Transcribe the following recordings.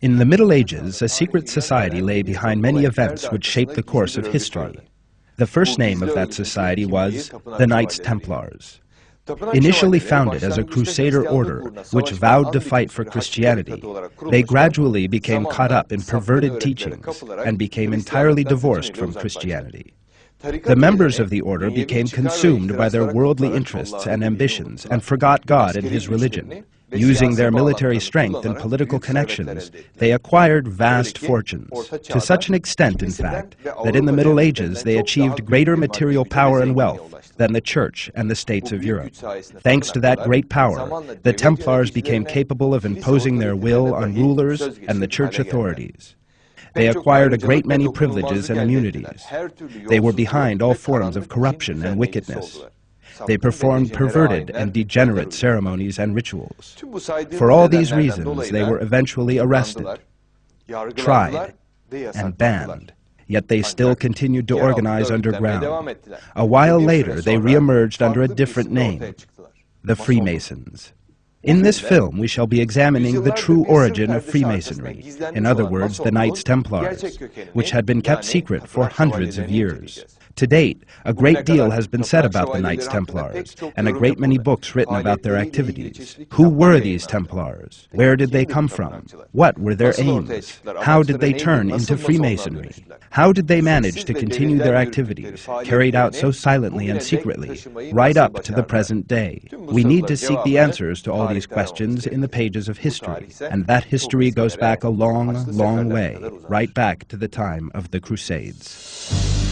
In the Middle Ages, a secret society lay behind many events which shaped the course of history. The first name of that society was the Knights Templars. Initially founded as a crusader order which vowed to fight for Christianity, they gradually became caught up in perverted teachings and became entirely divorced from Christianity. The members of the order became consumed by their worldly interests and ambitions and forgot God and his religion. Using their military strength and political connections, they acquired vast fortunes, to such an extent, in fact, that in the Middle Ages they achieved greater material power and wealth than the Church and the states of Europe. Thanks to that great power, the Templars became capable of imposing their will on rulers and the Church authorities. They acquired a great many privileges and immunities. They were behind all forms of corruption and wickedness. They performed perverted and degenerate ceremonies and rituals. For all these reasons, they were eventually arrested, tried, and banned. Yet they still continued to organize underground. A while later, they re-emerged under a different name, the Freemasons. In this film, we shall be examining the true origin of Freemasonry, in other words, the Knights Templars, which had been kept secret for hundreds of years. To date, a great deal has been said about the Knights Templars, and a great many books written about their activities. Who were these Templars? Where did they come from? What were their aims? How did they turn into Freemasonry? How did they manage to continue their activities, carried out so silently and secretly, right up to the present day? We need to seek the answers to all these questions in the pages of history, and that history goes back a long, long way, right back to the time of the Crusades.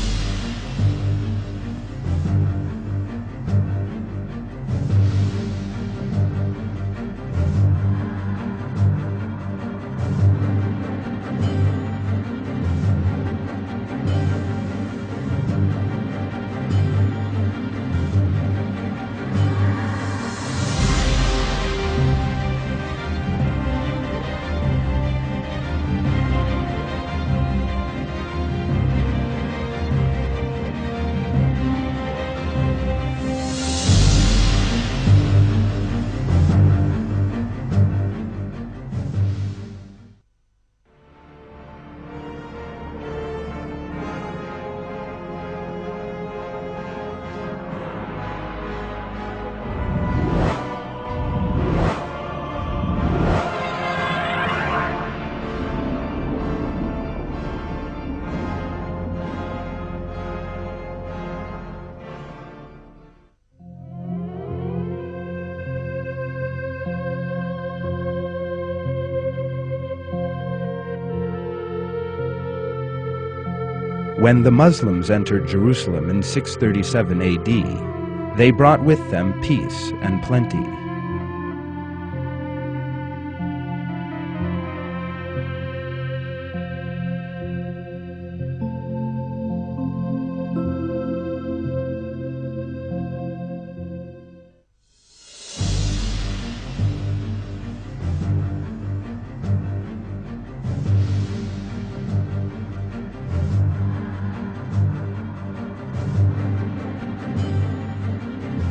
When the Muslims entered Jerusalem in 637 AD, they brought with them peace and plenty.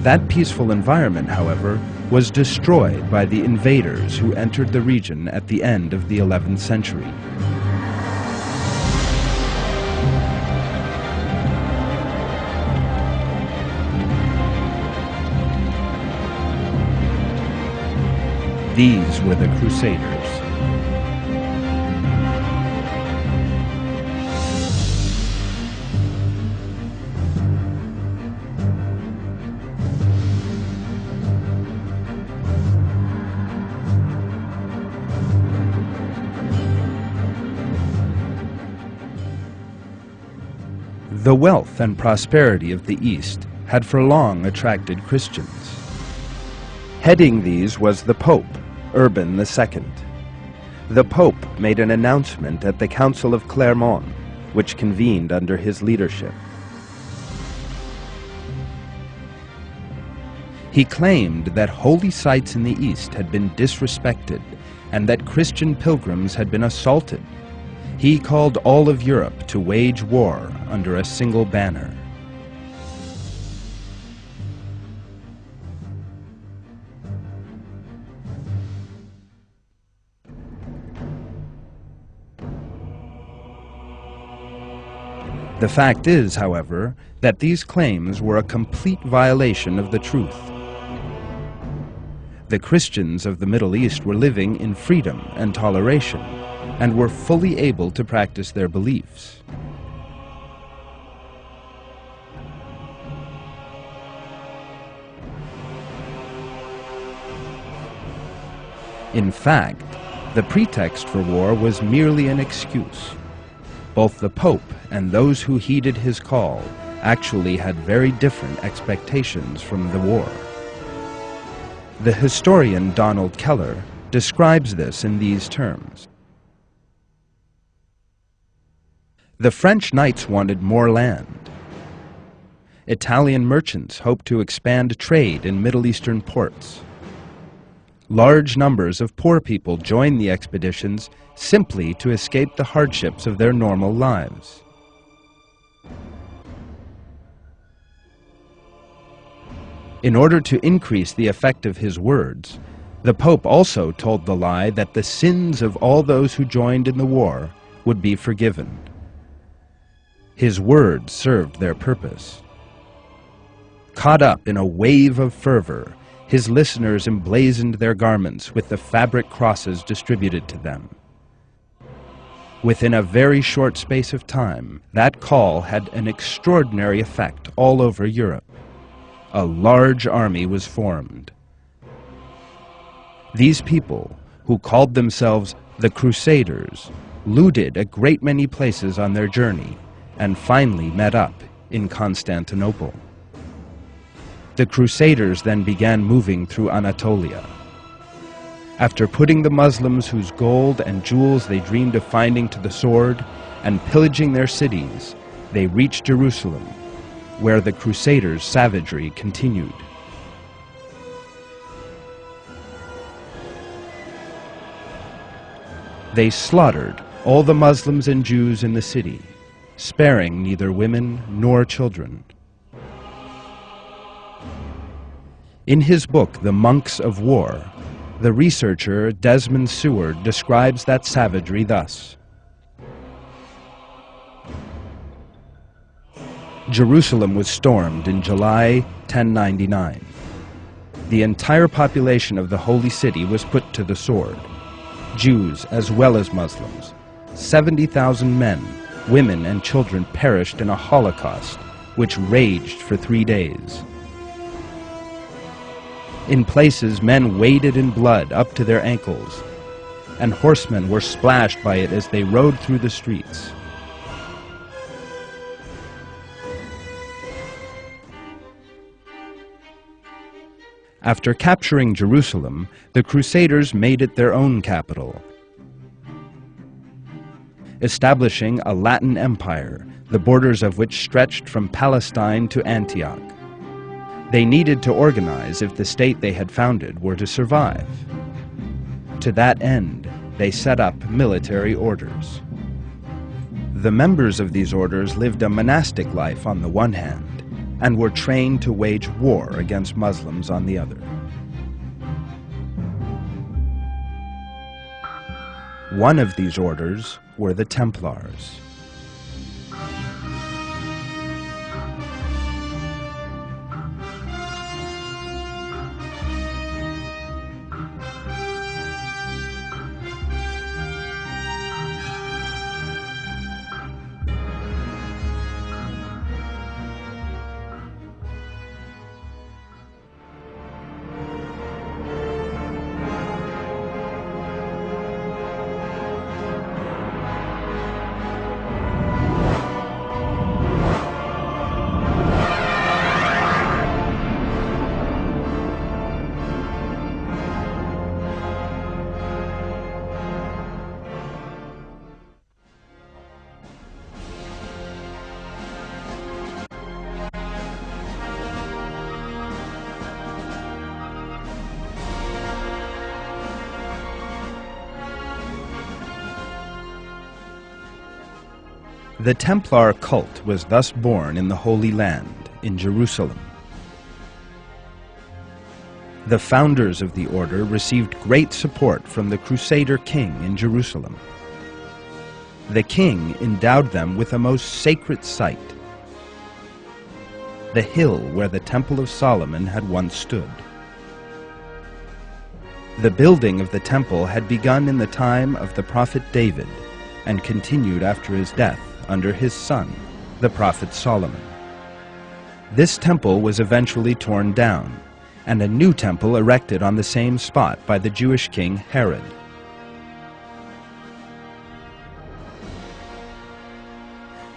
That peaceful environment, however, was destroyed by the invaders who entered the region at the end of the 11th century. These were the Crusaders. The wealth and prosperity of the East had for long attracted Christians. Heading these was the Pope, Urban II. The Pope made an announcement at the Council of Clermont, which convened under his leadership. He claimed that holy sites in the East had been disrespected and that Christian pilgrims had been assaulted. He called all of Europe to wage war under a single banner. The fact is, however, that these claims were a complete violation of the truth. The Christians of the Middle East were living in freedom and toleration, and were fully able to practice their beliefs. In fact, the pretext for war was merely an excuse. Both the Pope and those who heeded his call actually had very different expectations from the war. The historian Donald Keller describes this in these terms. The French knights wanted more land. Italian merchants hoped to expand trade in Middle Eastern ports. Large numbers of poor people joined the expeditions simply to escape the hardships of their normal lives. In order to increase the effect of his words, the Pope also told the lie that the sins of all those who joined in the war would be forgiven. His words served their purpose. Caught up in a wave of fervor, his listeners emblazoned their garments with the fabric crosses distributed to them. Within a very short space of time, that call had an extraordinary effect all over Europe. A large army was formed. These people, who called themselves the Crusaders, looted a great many places on their journey and finally met up in Constantinople. The Crusaders then began moving through Anatolia. After putting the Muslims whose gold and jewels they dreamed of finding to the sword and pillaging their cities, they reached Jerusalem, where the Crusaders' savagery continued. They slaughtered all the Muslims and Jews in the city, sparing neither women nor children. In his book, The Monks of War, the researcher Desmond Seward describes that savagery thus. Jerusalem was stormed in July 1099. The entire population of the Holy City was put to the sword, Jews as well as Muslims. 70,000 men, women, and children perished in a Holocaust which raged for 3 days. In places, men waded in blood up to their ankles, and horsemen were splashed by it as they rode through the streets. After capturing Jerusalem, the Crusaders made it their own capital, establishing a Latin empire, the borders of which stretched from Palestine to Antioch. They needed to organize if the state they had founded were to survive. To that end, they set up military orders. The members of these orders lived a monastic life on the one hand, and were trained to wage war against Muslims on the other. One of these orders were the Templars. The Templar cult was thus born in the Holy Land, in Jerusalem. The founders of the order received great support from the Crusader king in Jerusalem. The king endowed them with a most sacred site, the hill where the Temple of Solomon had once stood. The building of the temple had begun in the time of the prophet David and continued after his death under his son, the prophet Solomon. This temple was eventually torn down, and a new temple erected on the same spot by the Jewish king Herod.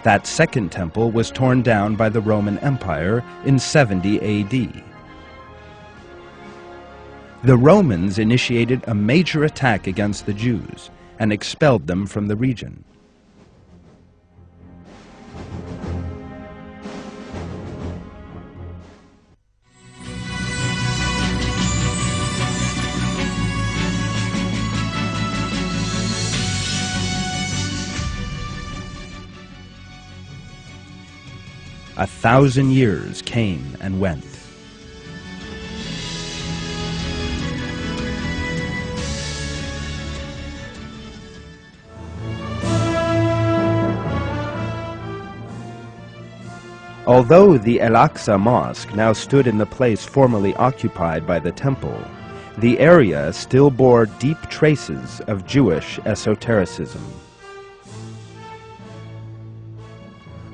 That second temple was torn down by the Roman Empire in 70 AD. The Romans initiated a major attack against the Jews and expelled them from the region. A 1,000 years came and went. Although the Al-Aqsa Mosque now stood in the place formerly occupied by the temple, the area still bore deep traces of Jewish esotericism.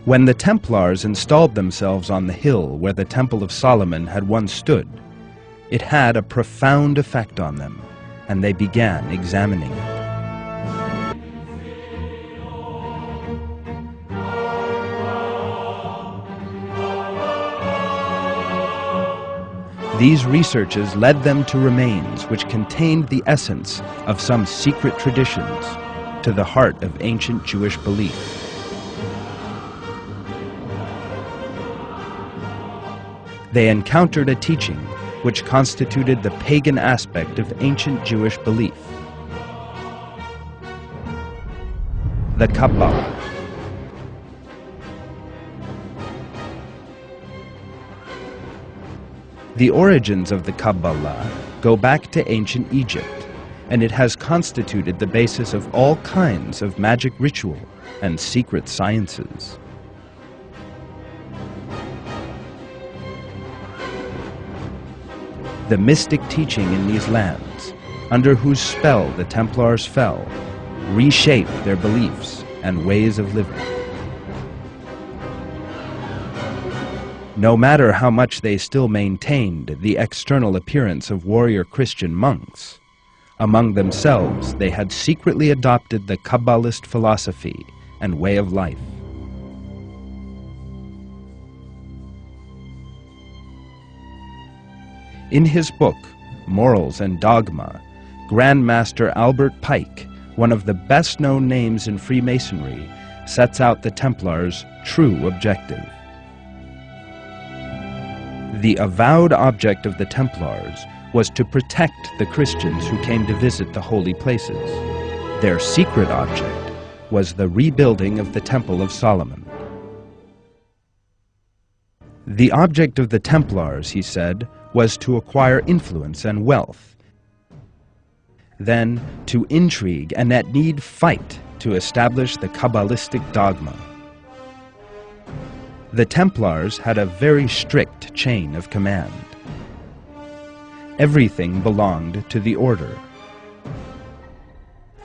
When the Templars installed themselves on the hill where the Temple of Solomon had once stood, it had a profound effect on them, and they began examining it. These researches led them to remains which contained the essence of some secret traditions, to the heart of ancient Jewish belief. They encountered a teaching which constituted the pagan aspect of ancient Jewish belief, the Kabbalah. The origins of the Kabbalah go back to ancient Egypt, and it has constituted the basis of all kinds of magic ritual and secret sciences. The mystic teaching in these lands, under whose spell the Templars fell, reshaped their beliefs and ways of living. No matter how much they still maintained the external appearance of warrior Christian monks, among themselves they had secretly adopted the Kabbalist philosophy and way of life. In his book, Morals and Dogma, Grand Master Albert Pike, one of the best-known names in Freemasonry, sets out the Templars' true objective. The avowed object of the Templars was to protect the Christians who came to visit the holy places. Their secret object was the rebuilding of the Temple of Solomon. The object of the Templars, he said, was to acquire influence and wealth, then to intrigue and at need fight to establish the Kabbalistic dogma. The Templars had a very strict chain of command. Everything belonged to the order.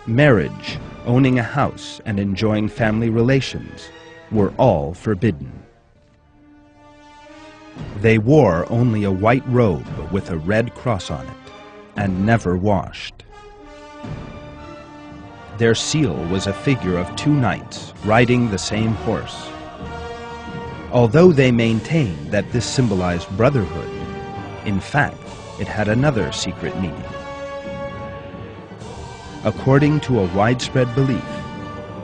Marriage, owning a house, and enjoying family relations were all forbidden. They wore only a white robe with a red cross on it, and never washed. Their seal was a figure of two knights riding the same horse. Although they maintained that this symbolized brotherhood, in fact, it had another secret meaning. According to a widespread belief,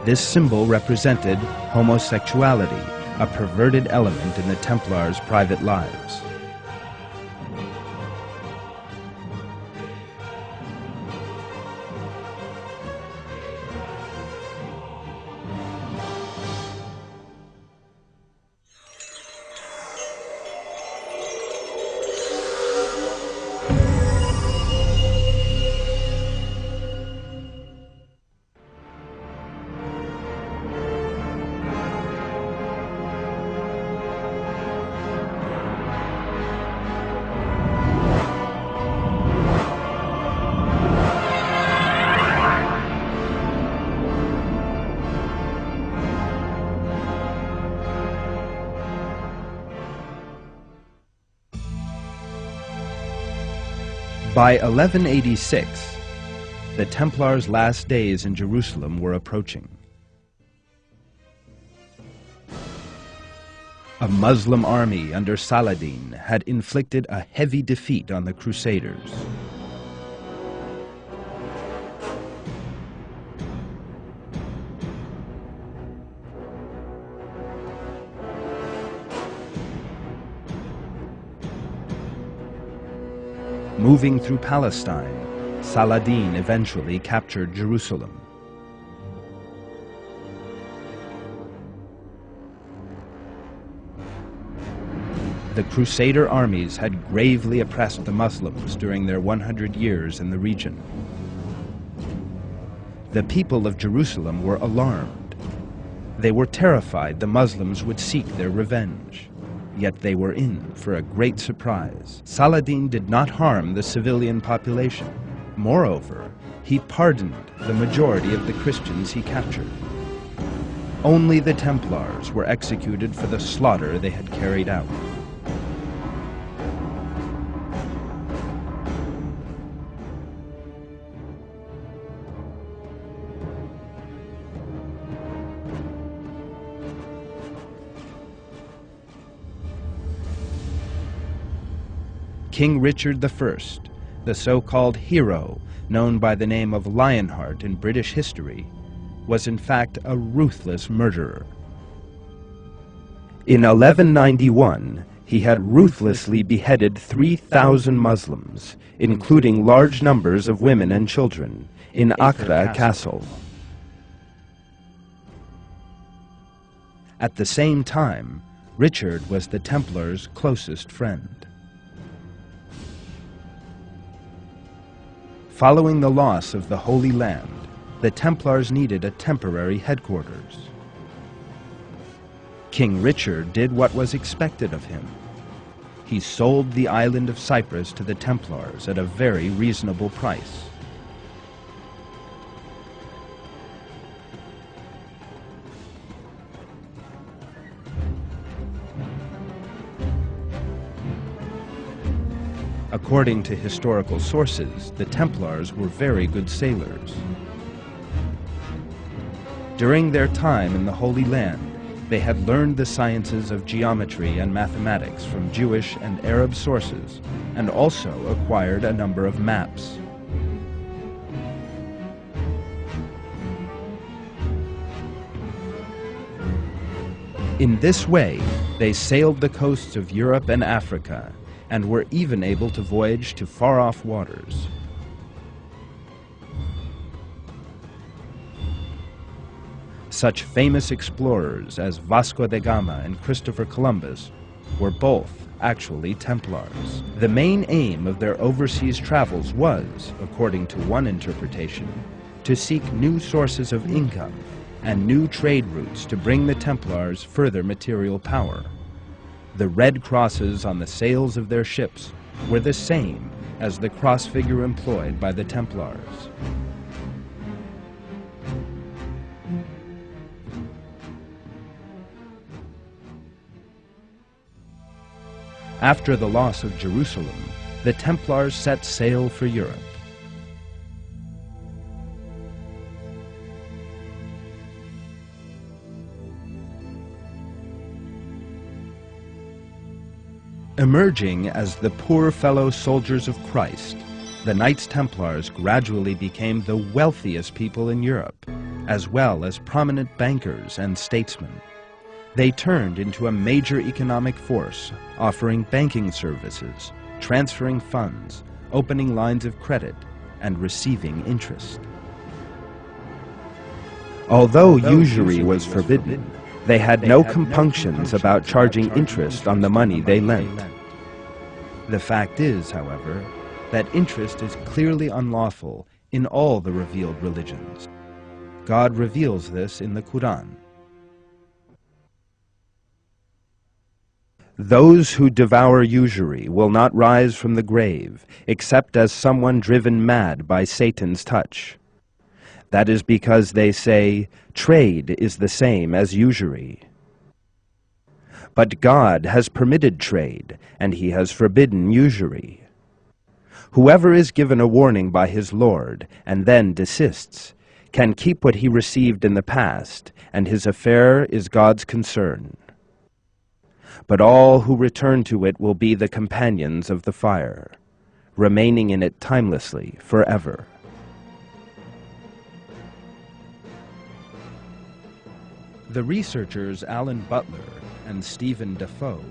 this symbol represented homosexuality, a perverted element in the Templars' private lives. By 1186, the Templars' last days in Jerusalem were approaching. A Muslim army under Saladin had inflicted a heavy defeat on the Crusaders. Moving through Palestine, Saladin eventually captured Jerusalem. The Crusader armies had gravely oppressed the Muslims during their 100 years in the region. The people of Jerusalem were alarmed. They were terrified the Muslims would seek their revenge. Yet they were in for a great surprise. Saladin did not harm the civilian population. Moreover, he pardoned the majority of the Christians he captured. Only the Templars were executed for the slaughter they had carried out. King Richard I, the so-called hero known by the name of Lionheart in British history, was in fact a ruthless murderer. In 1191, he had ruthlessly beheaded 3,000 Muslims, including large numbers of women and children, in Acre Castle. At the same time, Richard was the Templars' closest friend. Following the loss of the Holy Land, the Templars needed a temporary headquarters. King Richard did what was expected of him. He sold the island of Cyprus to the Templars at a very reasonable price. According to historical sources, the Templars were very good sailors. During their time in the Holy Land, they had learned the sciences of geometry and mathematics from Jewish and Arab sources, and also acquired a number of maps. In this way, they sailed the coasts of Europe and Africa, and were even able to voyage to far-off waters. Such famous explorers as Vasco da Gama and Christopher Columbus were both actually Templars. The main aim of their overseas travels was, according to one interpretation, to seek new sources of income and new trade routes to bring the Templars further material power. The red crosses on the sails of their ships were the same as the cross figure employed by the Templars. After the loss of Jerusalem, the Templars set sail for Europe. Emerging as the poor fellow soldiers of Christ, the Knights Templars gradually became the wealthiest people in Europe, as well as prominent bankers and statesmen. They turned into a major economic force, offering banking services, transferring funds, opening lines of credit, and receiving interest. Although usury was forbidden, they had no compunctions about charging interest on the money they lent. The fact is, however, that interest is clearly unlawful in all the revealed religions. God reveals this in the Quran. Those who devour usury will not rise from the grave, except as someone driven mad by Satan's touch. That is because they say, trade is the same as usury. But God has permitted trade, and he has forbidden usury. Whoever is given a warning by his lord and then desists can keep what he received in the past, and his affair is God's concern. But all who return to it will be the companions of the fire, remaining in it timelessly forever. The researchers Alan Butler and Stephen Defoe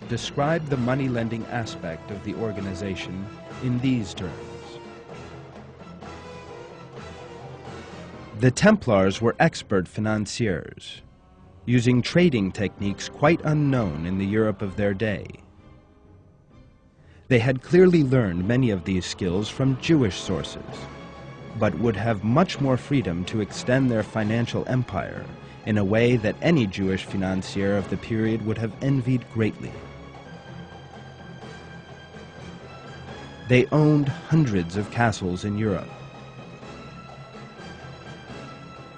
described the money-lending aspect of the organization in these terms. The Templars were expert financiers, using trading techniques quite unknown in the Europe of their day. They had clearly learned many of these skills from Jewish sources, but would have much more freedom to extend their financial empire in a way that any Jewish financier of the period would have envied greatly. They owned hundreds of castles in Europe.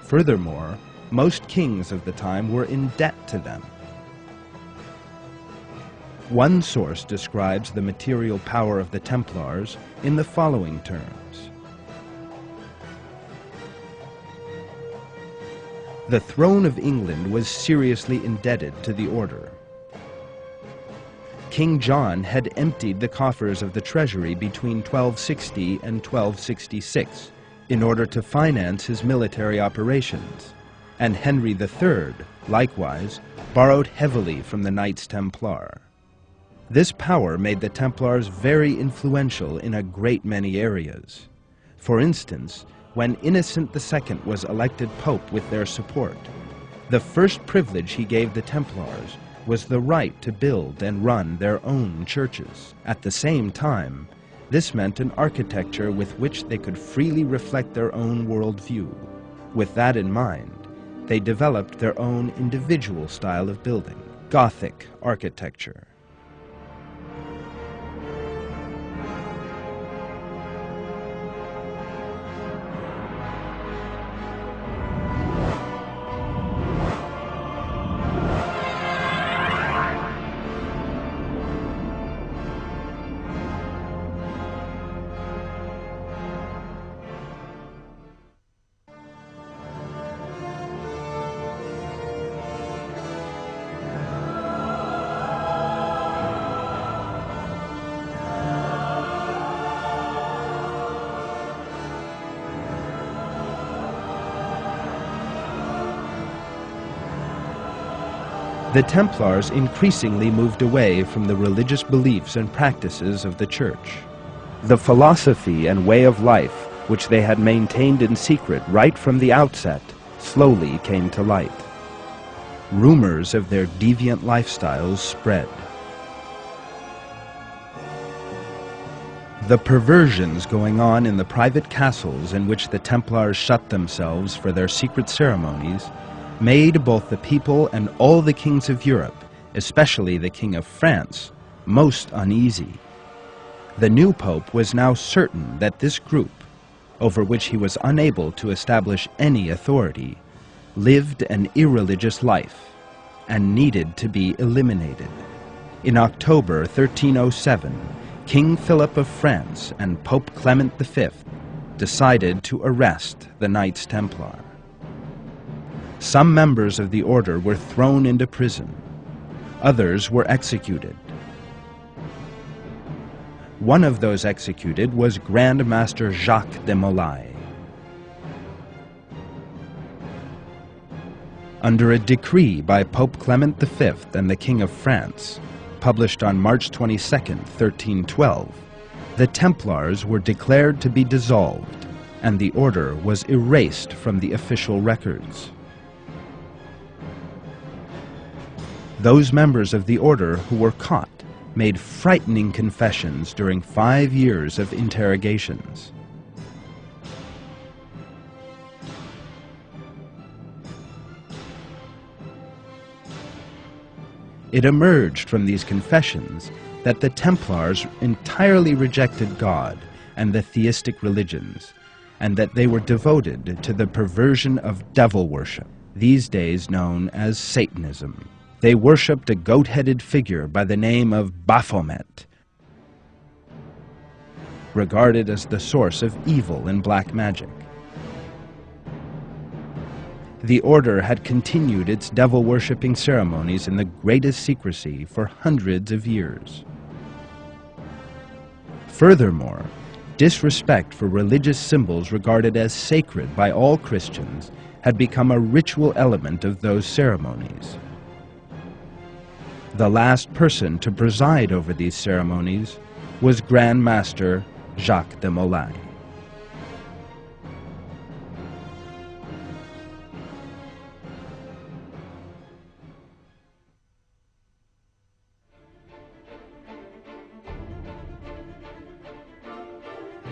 Furthermore, most kings of the time were in debt to them. One source describes the material power of the Templars in the following terms. The throne of England was seriously indebted to the order. King John had emptied the coffers of the treasury between 1260 and 1266 in order to finance his military operations, and Henry III, likewise, borrowed heavily from the Knights Templar. This power made the Templars very influential in a great many areas. For instance, when Innocent II was elected Pope with their support, the first privilege he gave the Templars was the right to build and run their own churches. At the same time, this meant an architecture with which they could freely reflect their own worldview. With that in mind, they developed their own individual style of building, Gothic architecture. The Templars increasingly moved away from the religious beliefs and practices of the Church. The philosophy and way of life, which they had maintained in secret right from the outset, slowly came to light. Rumors of their deviant lifestyles spread. The perversions going on in the private castles in which the Templars shut themselves for their secret ceremonies made both the people and all the kings of Europe, especially the King of France, most uneasy. The new pope was now certain that this group, over which he was unable to establish any authority, lived an irreligious life and needed to be eliminated. In October 1307, King Philip of France and Pope Clement V decided to arrest the Knights Templar. Some members of the order were thrown into prison. Others were executed. One of those executed was Grand Master Jacques de Molay. Under a decree by Pope Clement V and the King of France, published on March 22, 1312, the Templars were declared to be dissolved, and the order was erased from the official records. Those members of the order who were caught made frightening confessions during 5 years of interrogations. It emerged from these confessions that the Templars entirely rejected God and the theistic religions, and that they were devoted to the perversion of devil worship, these days known as Satanism. They worshipped a goat-headed figure by the name of Baphomet. regarded as the source of evil and black magic. The order had continued its devil-worshipping ceremonies in the greatest secrecy for hundreds of years. Furthermore, disrespect for religious symbols regarded as sacred by all Christians had become a ritual element of those ceremonies. The last person to preside over these ceremonies was Grand Master Jacques de Molay.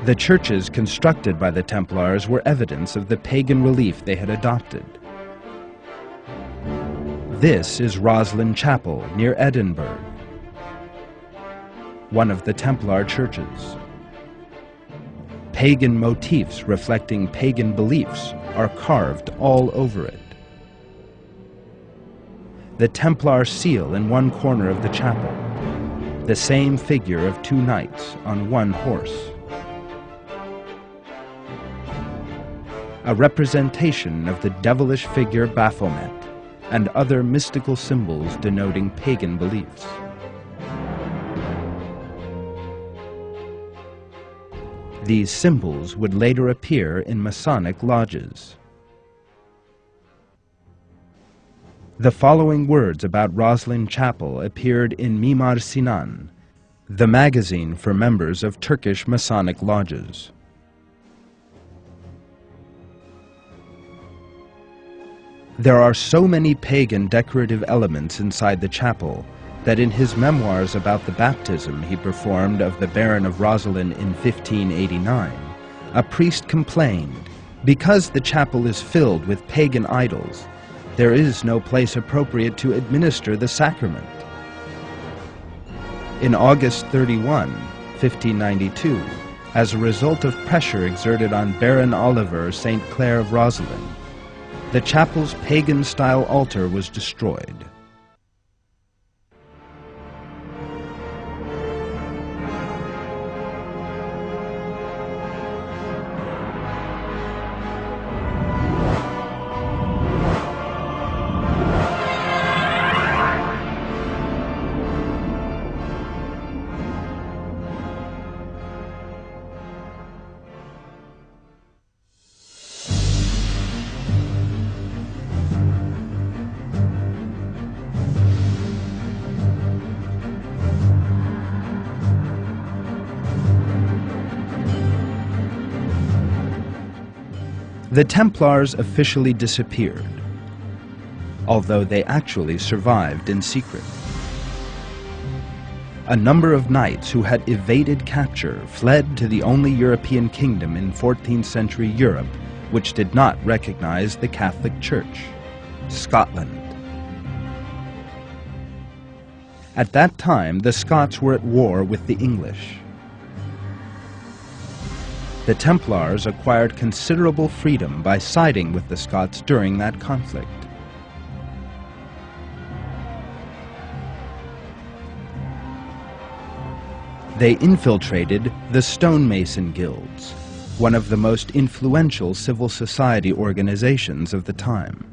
The churches constructed by the Templars were evidence of the pagan relief they had adopted. This is Roslin Chapel near Edinburgh, one of the Templar churches. Pagan motifs reflecting pagan beliefs are carved all over it. The Templar seal in one corner of the chapel, the same figure of two knights on one horse. A representation of the devilish figure Baphomet and other mystical symbols denoting pagan beliefs. These symbols would later appear in Masonic lodges. The following words about Roslin Chapel appeared in Mimar Sinan, the magazine for members of Turkish Masonic lodges. There are so many pagan decorative elements inside the chapel that in his memoirs about the baptism he performed of the Baron of Roslin in 1589, a priest complained, "Because the chapel is filled with pagan idols, there is no place appropriate to administer the sacrament." In August 31, 1592, as a result of pressure exerted on Baron Oliver St. Clair of Roslin, the chapel's pagan-style altar was destroyed. The Templars officially disappeared, although they actually survived in secret. A number of knights who had evaded capture fled to the only European kingdom in 14th century Europe which did not recognize the Catholic Church, Scotland. At that time, the Scots were at war with the English. The Templars acquired considerable freedom by siding with the Scots during that conflict. They infiltrated the stonemason guilds, one of the most influential civil society organizations of the time.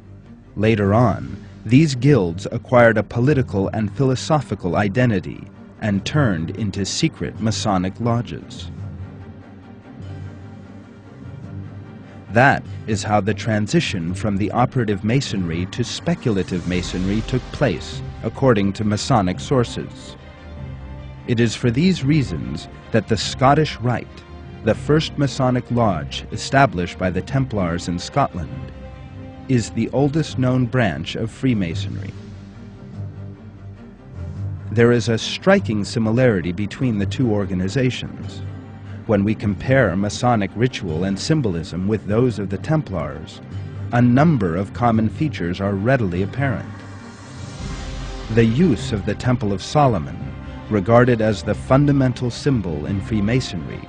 Later on, these guilds acquired a political and philosophical identity and turned into secret Masonic lodges. That is how the transition from the operative Masonry to speculative Masonry took place, according to Masonic sources. It is for these reasons that the Scottish Rite, the first Masonic lodge established by the Templars in Scotland, is the oldest known branch of Freemasonry. There is a striking similarity between the two organizations. When we compare Masonic ritual and symbolism with those of the Templars, a number of common features are readily apparent. The use of the Temple of Solomon, regarded as the fundamental symbol in Freemasonry,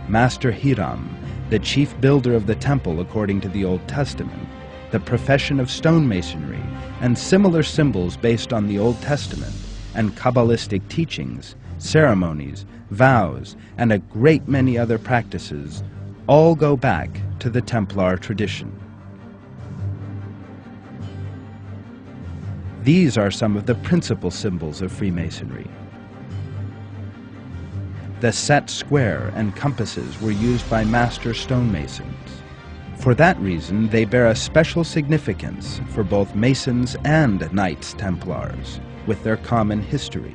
Master Hiram, the chief builder of the temple according to the Old Testament, the profession of stonemasonry, and similar symbols based on the Old Testament and Kabbalistic teachings ceremonies, vows, and a great many other practices all go back to the Templar tradition. These are some of the principal symbols of Freemasonry. The set square and compasses were used by master stonemasons. For that reason, they bear a special significance for both Masons and Knights Templars, with their common history.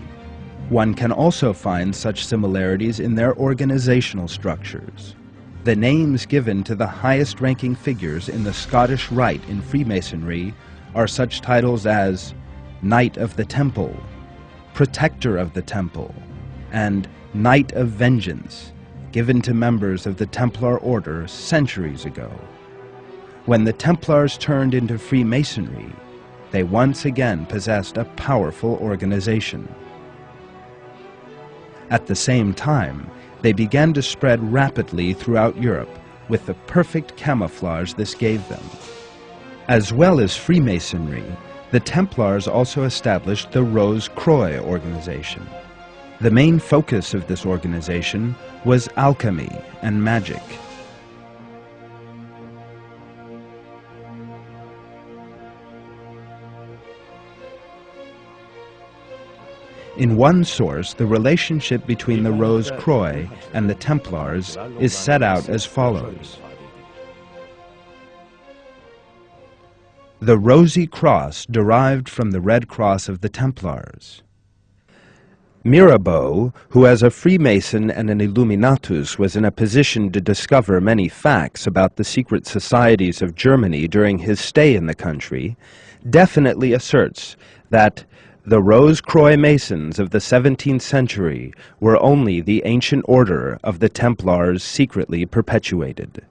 One can also find such similarities in their organizational structures. The names given to the highest-ranking figures in the Scottish Rite in Freemasonry are such titles as Knight of the Temple, Protector of the Temple, and Knight of Vengeance, given to members of the Templar Order centuries ago. When the Templars turned into Freemasonry, they once again possessed a powerful organization. At the same time, they began to spread rapidly throughout Europe with the perfect camouflage this gave them. As well as Freemasonry, the Templars also established the Rose-Croix organization. The main focus of this organization was alchemy and magic. In one source, the relationship between the Rose-Croix and the Templars is set out as follows. The rosy cross derived from the red cross of the Templars. Mirabeau, who as a Freemason and an Illuminatus was in a position to discover many facts about the secret societies of Germany during his stay in the country, definitely asserts that the Rose-Croix Masons of the 17th century were only the ancient order of the Templars secretly perpetuated.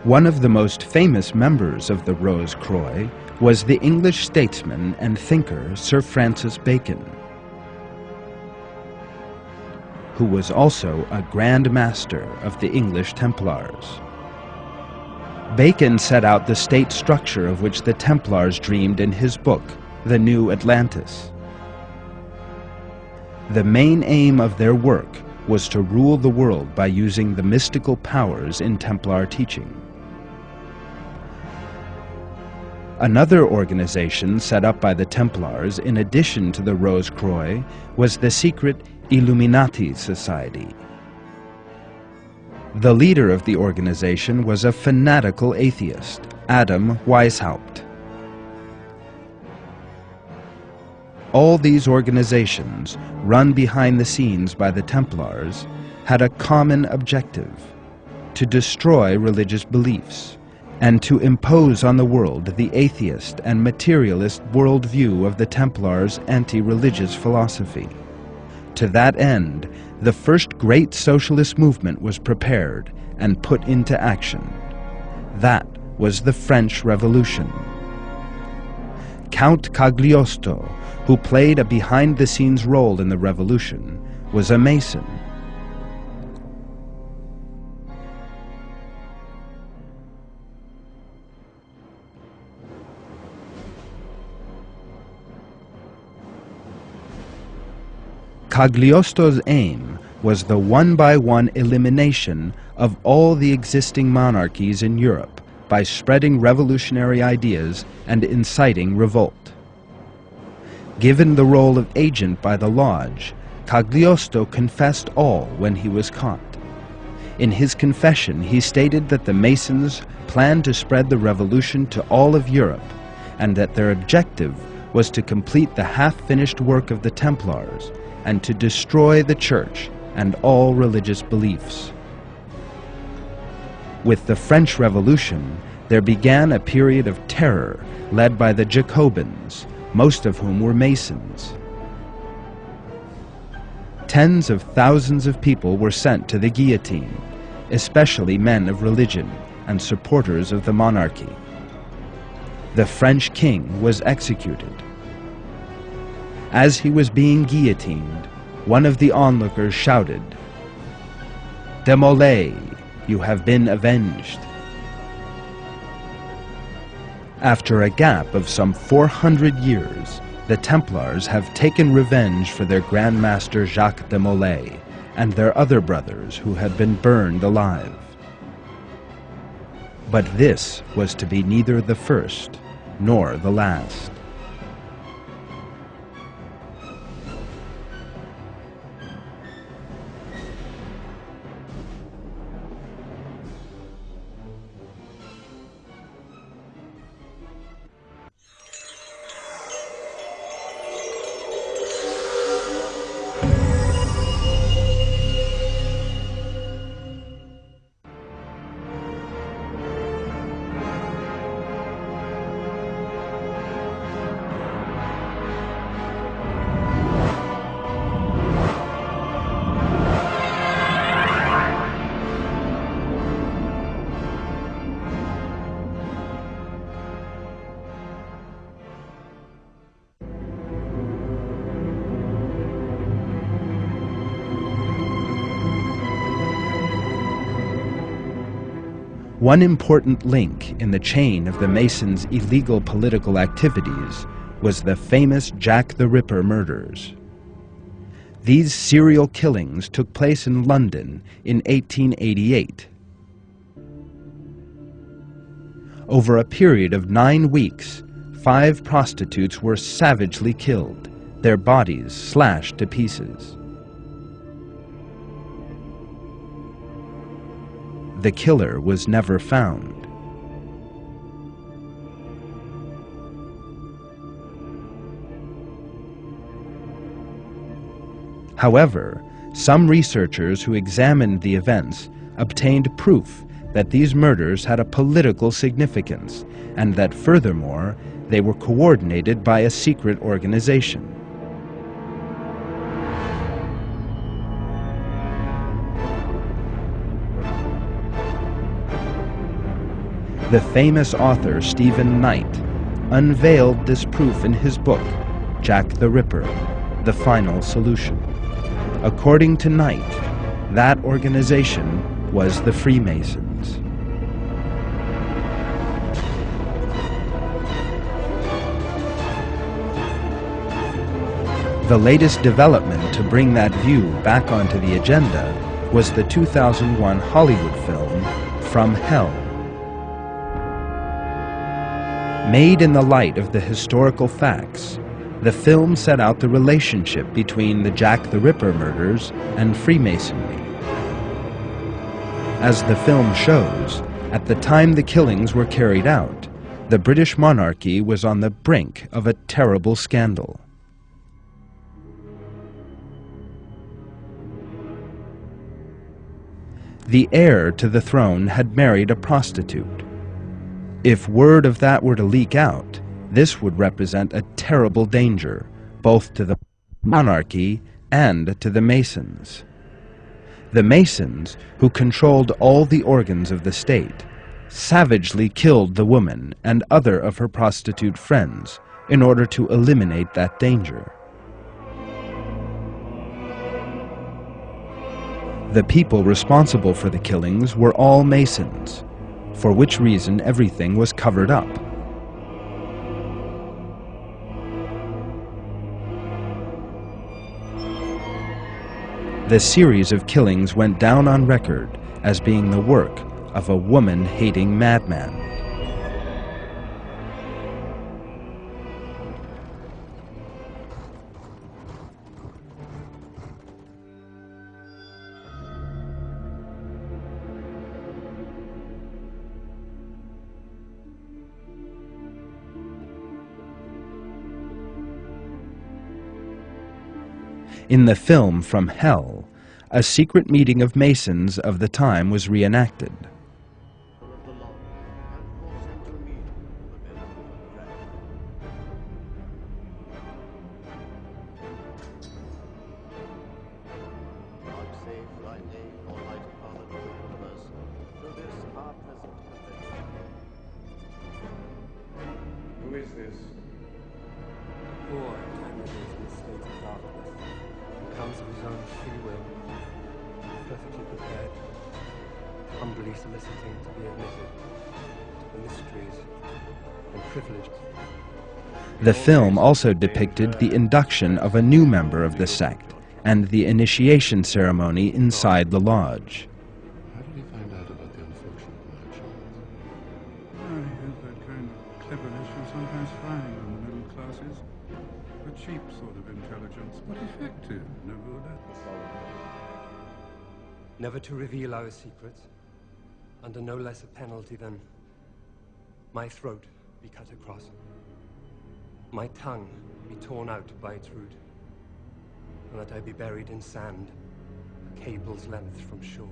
One of the most famous members of the Rose-Croix was the English statesman and thinker Sir Francis Bacon, who was also a Grand Master of the English Templars. Bacon set out the state structure of which the Templars dreamed in his book, The New Atlantis. The main aim of their work was to rule the world by using the mystical powers in Templar teaching. Another organization set up by the Templars in addition to the Rose-Croix was the secret Illuminati Society. The leader of the organization was a fanatical atheist, Adam Weishaupt. All these organizations, run behind the scenes by the Templars, had a common objective: to destroy religious beliefs and to impose on the world the atheist and materialist worldview of the Templars' anti-religious philosophy. To that end, the first great socialist movement was prepared and put into action. That was the French Revolution. Count Cagliostro, who played a behind-the-scenes role in the revolution, was a Mason. Cagliostro's aim was the one-by-one elimination of all the existing monarchies in Europe by spreading revolutionary ideas and inciting revolt. Given the role of agent by the Lodge, Cagliostro confessed all when he was caught. In his confession, he stated that the Masons planned to spread the revolution to all of Europe and that their objective was to complete the half-finished work of the Templars and to destroy the Church and all religious beliefs. With the French Revolution, there began a period of terror led by the Jacobins, most of whom were Masons. Tens of thousands of people were sent to the guillotine, especially men of religion and supporters of the monarchy. The French king was executed. As he was being guillotined, one of the onlookers shouted, "Demolay, you have been avenged." After a gap of some 400 years, the Templars have taken revenge for their Grand Master Jacques de Molay and their other brothers who had been burned alive. But this was to be neither the first nor the last. One important link in the chain of the Masons' illegal political activities was the famous Jack the Ripper murders. These serial killings took place in London in 1888. Over a period of 9 weeks, 5 prostitutes were savagely killed, their bodies slashed to pieces. The killer was never found. However, some researchers who examined the events obtained proof that these murders had a political significance and that furthermore, they were coordinated by a secret organization. The famous author Stephen Knight unveiled this proof in his book, Jack the Ripper, The Final Solution. According to Knight, that organization was the Freemasons. The latest development to bring that view back onto the agenda was the 2001 Hollywood film, From Hell. Made in the light of the historical facts, the film set out the relationship between the Jack the Ripper murders and Freemasonry. As the film shows, at the time the killings were carried out, the British monarchy was on the brink of a terrible scandal. The heir to the throne had married a prostitute. If word of that were to leak out, this would represent a terrible danger, both to the monarchy and to the Masons. The Masons, who controlled all the organs of the state, savagely killed the woman and other of her prostitute friends in order to eliminate that danger. The people responsible for the killings were all Masons, for which reason everything was covered up. The series of killings went down on record as being the work of a woman-hating madman. In the film From Hell, a secret meeting of Masons of the time was reenacted. Who is this? Poor time of business. of his own free will, perfectly prepared, humbly soliciting to be admitted to the mysteries and privileges. The film also depicted the induction of a new member of the sect and the initiation ceremony inside the lodge. How did he find out about the unfortunate merchant? I heard that kind of cleverness you sometimes find in the middle classes. A cheap sort of intelligence, but effective, nevertheless. Never to reveal our secrets, under no less a penalty than my throat be cut across, my tongue be torn out by its root, and that I be buried in sand, a cable's length from shore.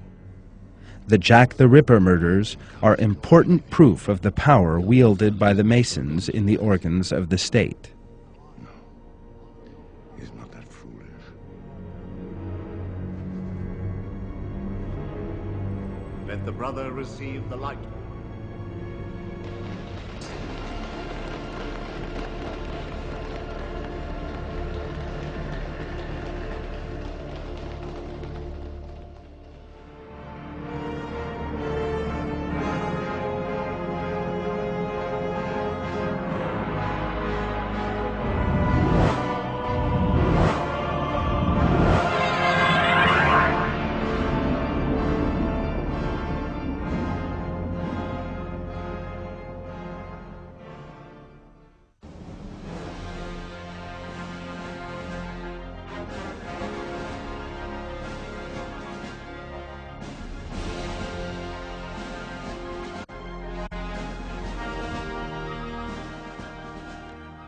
The Jack the Ripper murders are important proof of the power wielded by the Masons in the organs of the state. No, he's not that foolish. Let the brother receive the light.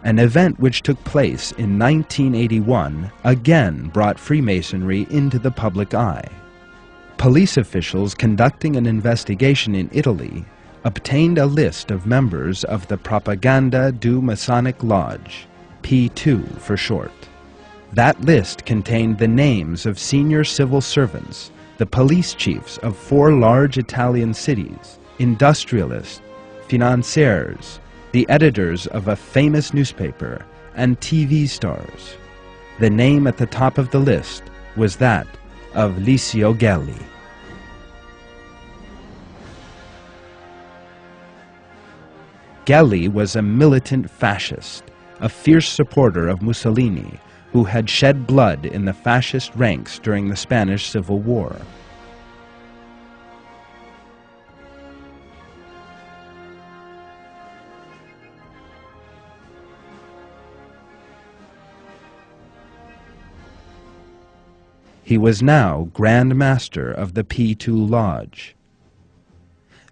An event which took place in 1981 again brought Freemasonry into the public eye. Police officials conducting an investigation in Italy obtained a list of members of the Propaganda du Masonic Lodge, P2 for short. That list contained the names of senior civil servants, the police chiefs of 4 large Italian cities, industrialists, financiers, the editors of a famous newspaper, and TV stars. The name at the top of the list was that of Licio Gelli. Gelli was a militant fascist, a fierce supporter of Mussolini, who had shed blood in the fascist ranks during the Spanish Civil War. He was now Grand Master of the P2 Lodge.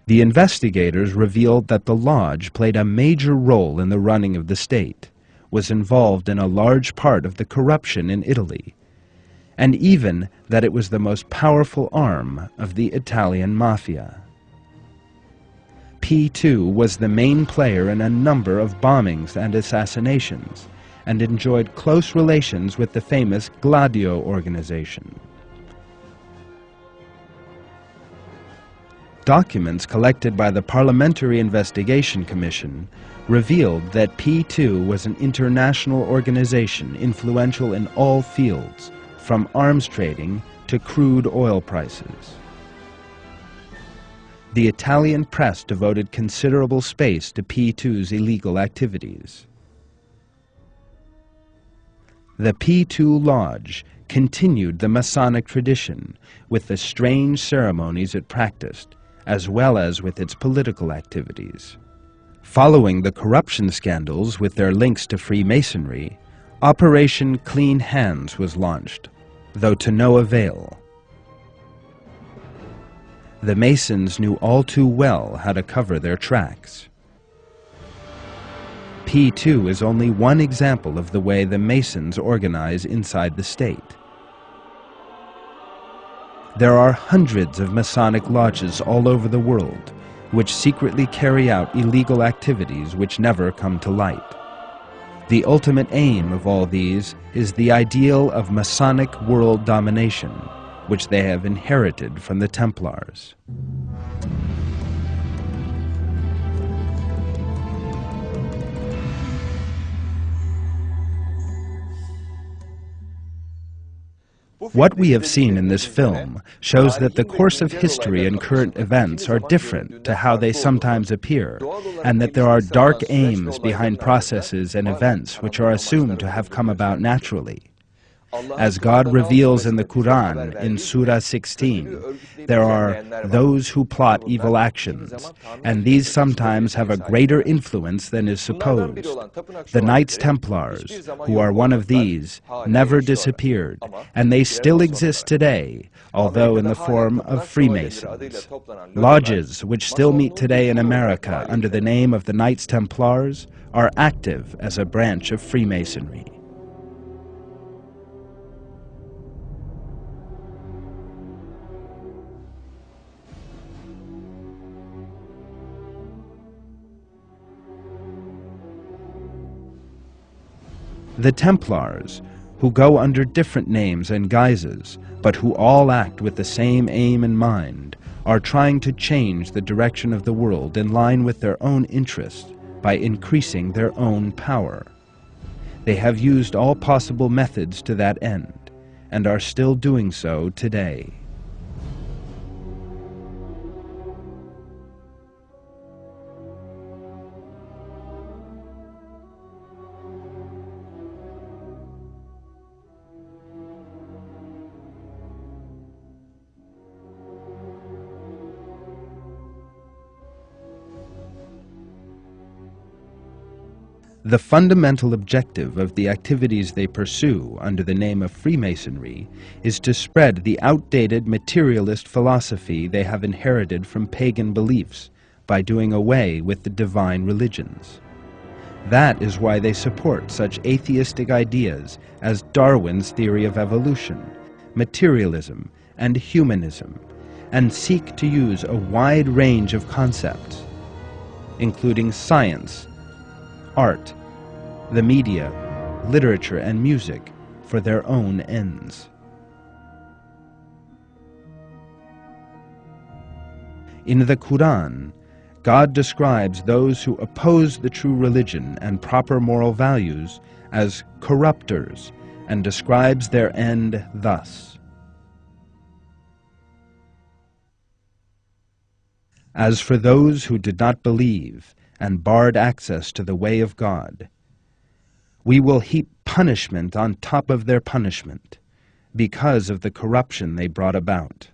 The investigators revealed that the lodge played a major role in the running of the state, was involved in a large part of the corruption in Italy, and even that it was the most powerful arm of the Italian mafia. P2 was the main player in a number of bombings and assassinations, and enjoyed close relations with the famous Gladio organization. Documents collected by the Parliamentary Investigation Commission revealed that P2 was an international organization influential in all fields, from arms trading to crude oil prices. The Italian press devoted considerable space to P2's illegal activities. The P2 Lodge continued the Masonic tradition with the strange ceremonies it practiced, as well as with its political activities. Following the corruption scandals with their links to Freemasonry, Operation Clean Hands was launched, though to no avail. The Masons knew all too well how to cover their tracks. P2 is only one example of the way the Masons organize inside the state. There are hundreds of Masonic lodges all over the world, which secretly carry out illegal activities which never come to light. The ultimate aim of all these is the ideal of Masonic world domination, which they have inherited from the Templars. What we have seen in this film shows that the course of history and current events are different to how they sometimes appear, and that there are dark aims behind processes and events which are assumed to have come about naturally. As God reveals in the Quran in Surah 16, there are those who plot evil actions, and these sometimes have a greater influence than is supposed. The Knights Templars, who are one of these, never disappeared, and they still exist today, although in the form of Freemasons. Lodges, which still meet today in America under the name of the Knights Templars, are active as a branch of Freemasonry. The Templars, who go under different names and guises, but who all act with the same aim in mind, are trying to change the direction of the world in line with their own interests by increasing their own power. They have used all possible methods to that end, and are still doing so today. The fundamental objective of the activities they pursue under the name of Freemasonry is to spread the outdated materialist philosophy they have inherited from pagan beliefs by doing away with the divine religions. That is why they support such atheistic ideas as Darwin's theory of evolution, materialism, and humanism, and seek to use a wide range of concepts, including science, art, the media, literature, and music for their own ends. In the Quran, God describes those who oppose the true religion and proper moral values as corrupters and describes their end thus: As for those who did not believe and barred access to the way of God, we will heap punishment on top of their punishment because of the corruption they brought about.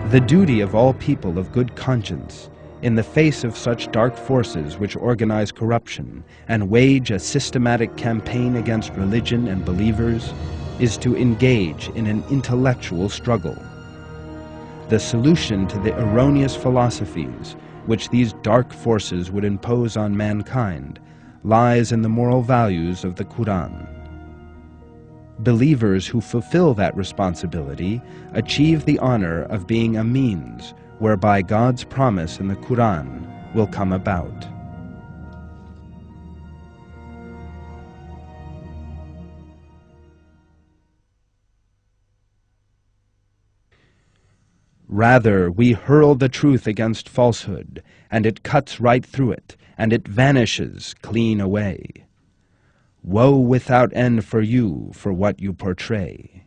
The duty of all people of good conscience, in the face of such dark forces which organize corruption and wage a systematic campaign against religion and believers, is to engage in an intellectual struggle. The solution to the erroneous philosophies which these dark forces would impose on mankind lies in the moral values of the Quran. Believers who fulfill that responsibility achieve the honor of being a means whereby God's promise in the Quran will come about. Rather, we hurl the truth against falsehood, and it cuts right through it, and it vanishes clean away. Woe without end for you for what you portray.